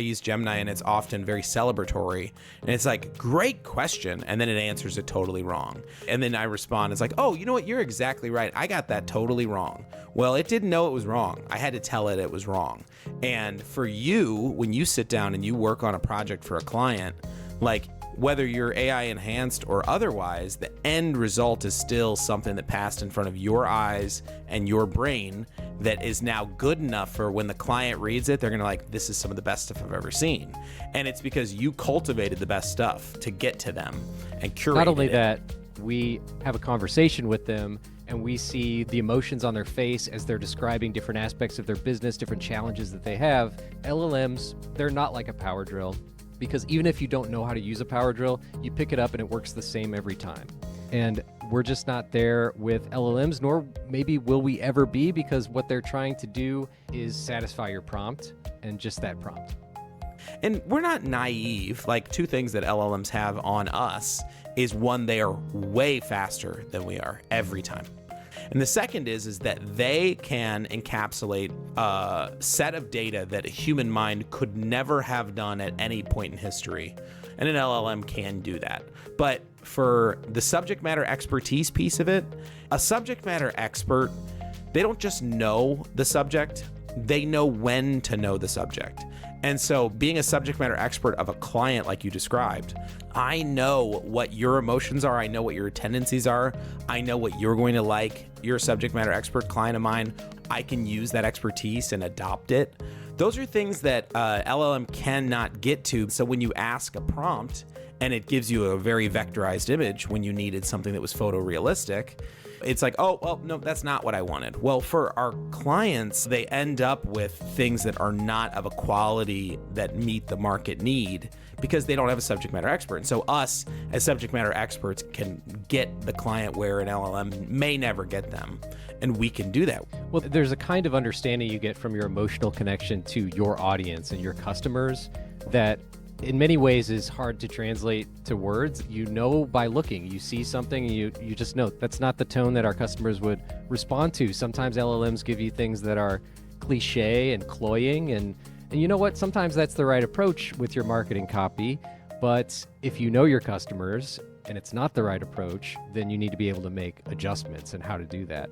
I use Gemini and it's often very celebratory. And it's like, great question. And then it answers it totally wrong. And then I respond, it's like, oh, you know what? You're exactly right. I got that totally wrong. Well, it didn't know it was wrong. I had to tell it it was wrong. And for you, when you sit down and you work on a project for a client, like whether you're AI enhanced or otherwise, the end result is still something that passed in front of your eyes and your brain that is now good enough for when the client reads it, they're gonna like, this is some of the best stuff I've ever seen. And it's because you cultivated the best stuff to get to them and curated it. Not only that, we have a conversation with them and we see the emotions on their face as they're describing different aspects of their business, different challenges that they have. LLMs, they're not like a power drill, because even if you don't know how to use a power drill, you pick it up and it works the same every time. And we're just not there with LLMs, nor maybe will we ever be, because what they're trying to do is satisfy your prompt and just that prompt. And we're not naive. Like, two things that LLMs have on us is, one, they are way faster than we are every time. And the second is that they can encapsulate a set of data that a human mind could never have done at any point in history. And an LLM can do that. But for the subject matter expertise piece of it, a subject matter expert, they don't just know the subject, they know when to know the subject. And so being a subject matter expert of a client like you described, I know what your emotions are. I know what your tendencies are. I know what you're going to like. You're a subject matter expert client of mine. I can use that expertise and adopt it. Those are things that LLM cannot get to. So when you ask a prompt and it gives you a very vectorized image when you needed something that was photorealistic, it's like, oh, well, no, that's not what I wanted. Well, for our clients, they end up with things that are not of a quality that meet the market need because they don't have a subject matter expert. And so us as subject matter experts can get the client where an LLM may never get them. And we can do that. Well, there's a kind of understanding you get from your emotional connection to your audience and your customers that in many ways is hard to translate to words. You know by looking. You see something and you just know that's not the tone that our customers would respond to. Sometimes LLMs give you things that are cliche and cloying, and you know what? Sometimes that's the right approach with your marketing copy, but if you know your customers and it's not the right approach, then you need to be able to make adjustments and how to do that.